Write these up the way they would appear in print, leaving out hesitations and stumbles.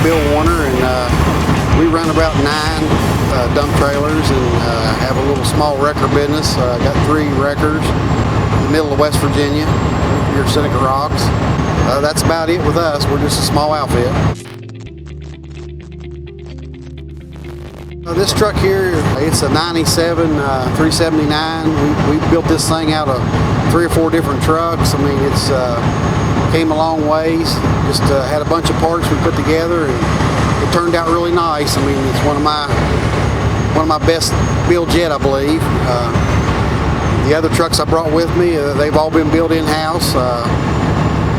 Bill Warner, and we run about 9 dump trailers and have a little small wrecker business. Got 3 wreckers in the middle of West Virginia, near Seneca Rocks. That's about it with us. We're just a small outfit. This truck here, it's a 97 379. We built this thing out of 3 or 4 different trucks. I mean, it's came a long ways. Just had a bunch of parts we put together, and it turned out really nice. I mean, it's one of my best builds yet, I believe. The other trucks I brought with me, they've all been built in-house.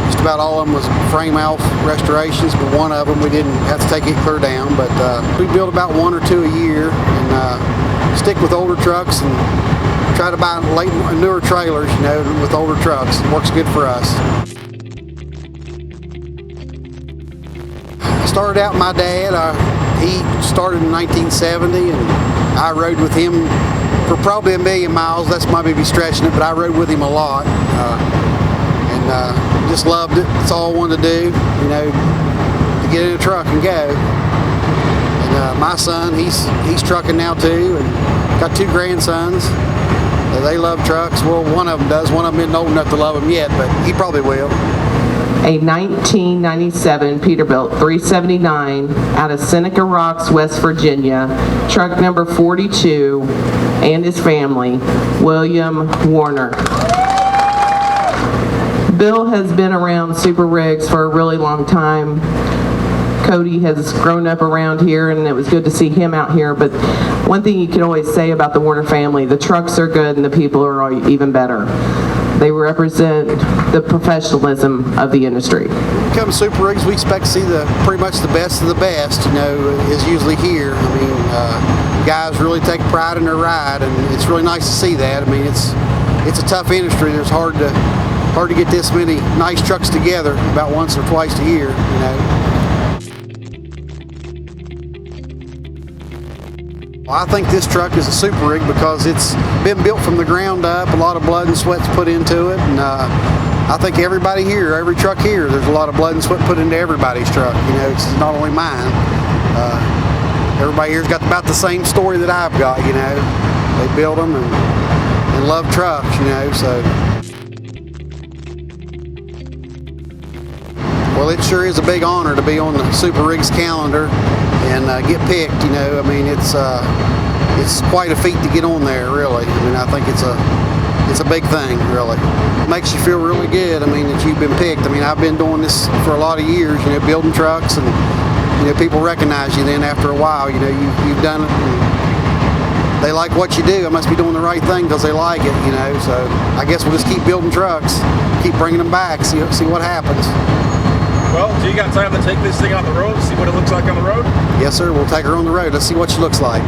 Just about all of them was frame off restorations, but one of them we didn't have to take it clear down. But we build about 1 or 2 a year, and stick with older trucks and try to buy newer trailers, you know, with older trucks. It works good for us. I started out with my dad. He started in 1970, and I rode with him for probably 1,000,000 miles. That's maybe stretching it, but I rode with him a lot. Just loved it. It's all I wanted to do, you know, to get in a truck and go. And my son, he's trucking now too, and got 2 grandsons. They love trucks. Well, one of them does. One of them isn't old enough to love them yet, but he probably will. A 1997 Peterbilt 379 out of Seneca Rocks, West Virginia, truck number 42, and his family, William Warner. Bill has been around Super Rigs for a really long time. Cody has grown up around here, and it was good to see him out here. But one thing you can always say about the Warner family, the trucks are good and the people are even better. They represent the professionalism of the industry. When it comes to Super Rigs, we expect to see pretty much the best of the best, you know, is usually here. I mean, guys really take pride in their ride, and it's really nice to see that. I mean, it's a tough industry. There's hard to get this many nice trucks together about once or twice a year, you know. Well, I think this truck is a super rig because it's been built from the ground up. A lot of blood and sweat's put into it, and I think everybody here, every truck here, there's a lot of blood and sweat put into everybody's truck. You know, it's not only mine. Everybody here's got about the same story that I've got. You know, they build them and love trucks. You know, so. Well, it sure is a big honor to be on the Super Rigs calendar and get picked. You know, I mean, it's quite a feat to get on there, really. I mean, I think it's a big thing, really. It makes you feel really good. I mean, that you've been picked. I mean, I've been doing this for a lot of years. You know, building trucks, and you know, people recognize you. Then after a while, you know, you've done it. And they like what you do. I must be doing the right thing because they like it. You know, so I guess we'll just keep building trucks, keep bringing them back, see what happens. Well, do you got time to take this thing on the road, see what it looks like on the road? Yes, sir. We'll take her on the road. Let's see what she looks like.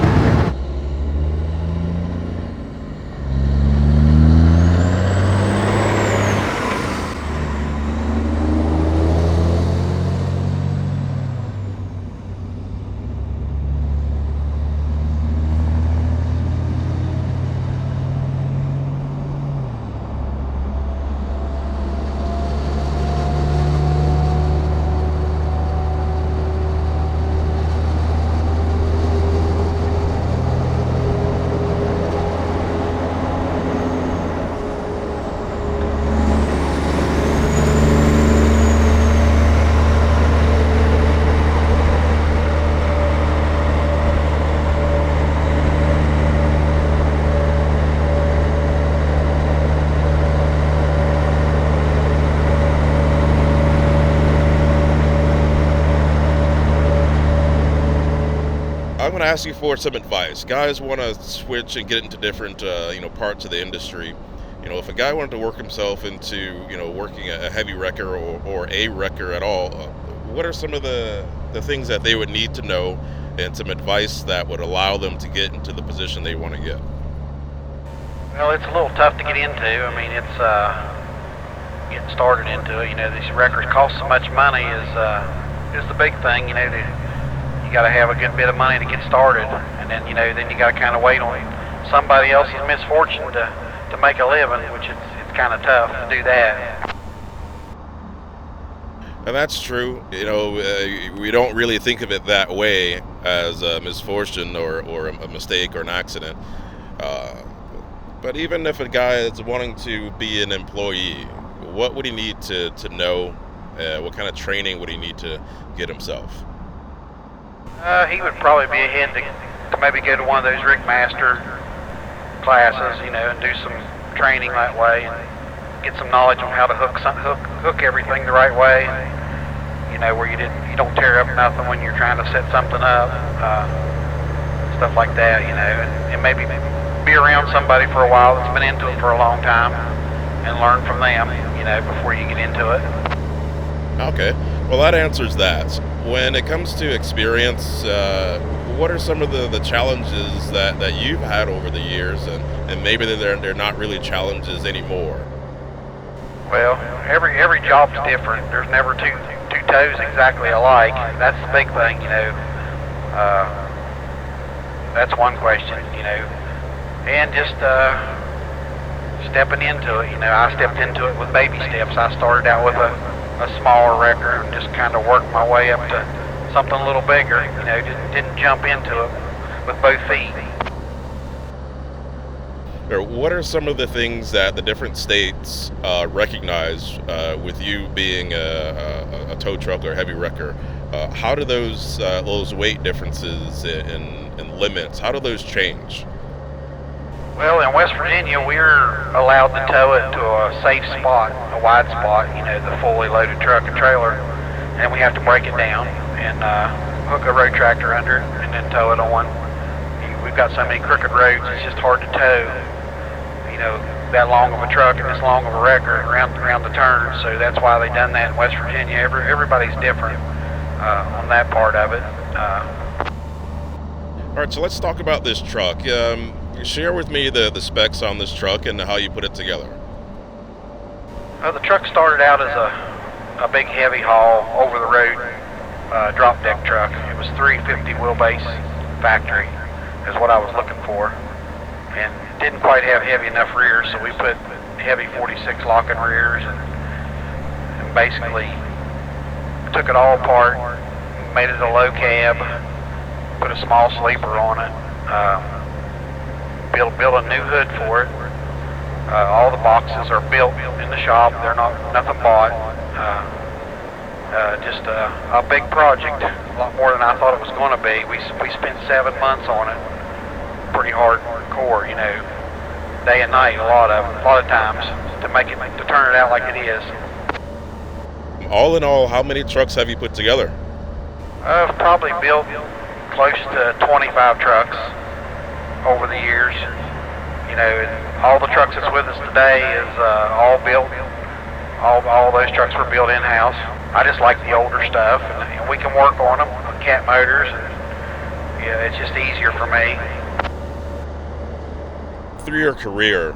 I'm going to ask you for some advice. Guys want to switch and get into different, parts of the industry. You know, if a guy wanted to work himself into, working a heavy wrecker or a wrecker at all, what are some of the things that they would need to know and some advice that would allow them to get into the position they want to get? Well, it's a little tough to get into. I mean, it's getting started into it. You know, these wreckers cost so much money is the big thing. You know, you got to have a good bit of money to get started, and then you got to kind of wait on somebody else's misfortune to make a living, which it's kind of tough to do that. And that's true. We don't really think of it that way as a misfortune or a mistake or an accident. Uh, but even if a guy is wanting to be an employee, what would he need to know? What kind of training would he need to get himself? He would probably be ahead to maybe go to one of those rig master classes, and do some training that way, and get some knowledge on how to hook everything the right way, where you don't tear up nothing when you're trying to set something up, stuff like that, and maybe be around somebody for a while that's been into it for a long time, and learn from them, before you get into it. Okay, well that answers that. When it comes to experience, what are some of the challenges that you've had over the years, and maybe they're not really challenges anymore? Well, every job's different. There's never two toes exactly alike. That's the big thing, That's one question, and just stepping into it. I stepped into it with baby steps. I started out with a smaller wrecker and just kind of worked my way up to something a little bigger. Didn't jump into it with both feet. What are some of the things that the different states recognize with you being a tow truck or heavy wrecker? How do those weight differences and limits, how do those change? Well, in West Virginia, we're allowed to tow it to a safe spot, a wide spot, the fully loaded truck and trailer, and we have to break it down and hook a road tractor under it and then tow it on. We've got so many crooked roads, it's just hard to tow, that long of a truck and this long of a wrecker around the turn. So that's why they done that in West Virginia. Everybody's different on that part of it. All right, so let's talk about this truck. Share with me the specs on this truck and how you put it together. The truck started out as a big heavy haul over the road drop deck truck. It was 350 wheelbase factory is what I was looking for, and didn't quite have heavy enough rears, so we put heavy 46 locking rears and basically took it all apart, made it a low cab, put a small sleeper on it, built a new hood for it. All the boxes are built in the shop. They're nothing bought. Just a big project, a lot more than I thought it was going to be. We spent 7 months on it, pretty hardcore, day and night, a lot of times to turn it out like it is. All in all, how many trucks have you put together? I've probably built close to 25 trucks over the years. And all the trucks that's with us today is all built. All those trucks were built in-house. I just like the older stuff, and we can work on them with cat motors. And, it's just easier for me. Through your career,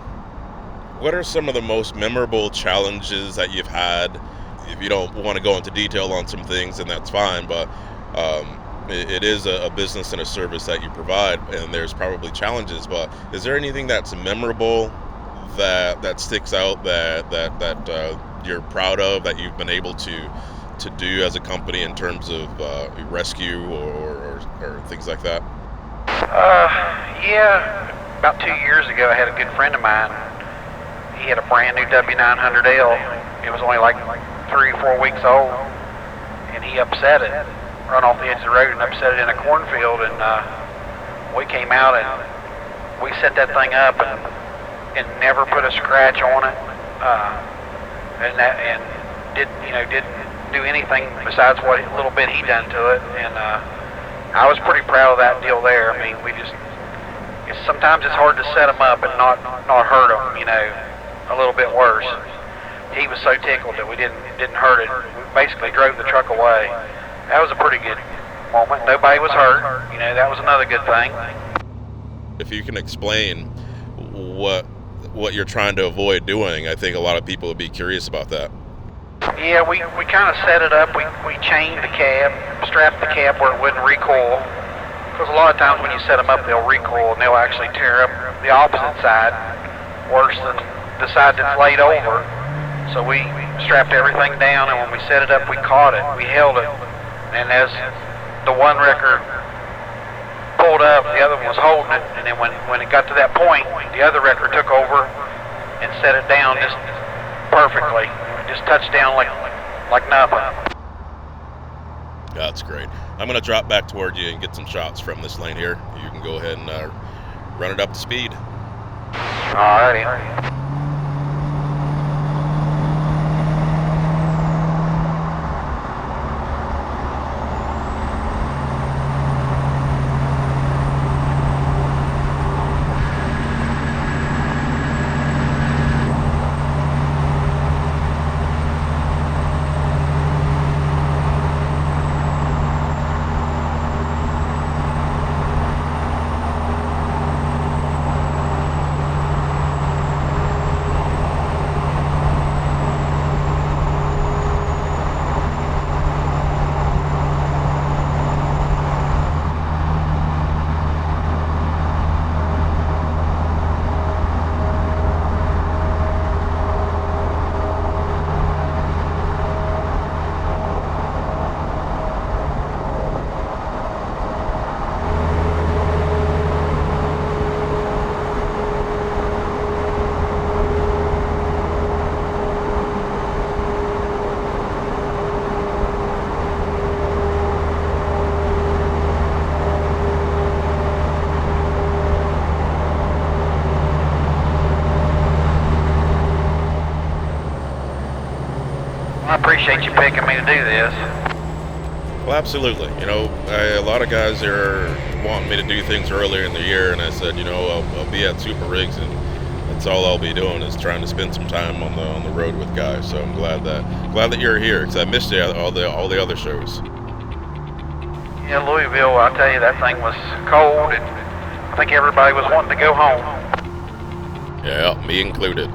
what are some of the most memorable challenges that you've had? If you don't want to go into detail on some things, then that's fine, but it is a business and a service that you provide, and there's probably challenges, but is there anything that's memorable that sticks out that you're proud of, that you've been able to do as a company in terms of rescue or things like that? Yeah. About 2 years ago, I had a good friend of mine. He had a brand new W900L. It was only like 3 or 4 weeks old, and he upset it, run off the edge of the road and upset it in a cornfield. And we came out and we set that thing up and never put a scratch on it, and didn't do anything besides what little bit he done to it. And I was pretty proud of that deal there. I mean, sometimes it's hard to set them up and not hurt them, a little bit worse. He was so tickled that we didn't hurt it. We basically drove the truck away. That was a pretty good moment. Nobody was hurt. That was another good thing. If you can explain what you're trying to avoid doing, I think a lot of people would be curious about that. Yeah, we kind of set it up. We chained the cab, strapped the cab where it wouldn't recoil. Because a lot of times when you set them up, they'll recoil and they'll actually tear up the opposite side worse than the side that's laid over. So we strapped everything down, and when we set it up, we caught it, we held it, and as the one wrecker pulled up, the other one was holding it, and then when it got to that point, the other wrecker took over and set it down just perfectly. Just touched down like nothing. That's great. I'm going to drop back toward you and get some shots from this lane here. You can go ahead and run it up to speed. Alrighty. I appreciate you picking me to do this. Well, absolutely. You know, a lot of guys are wanting me to do things earlier in the year, and I said, you know, I'll be at Super Rigs, and that's all I'll be doing is trying to spend some time on the road with guys. So I'm glad that you're here, because I missed you at all the other shows. Yeah, Louisville, I tell you, that thing was cold, and I think everybody was wanting to go home. Yeah, me included.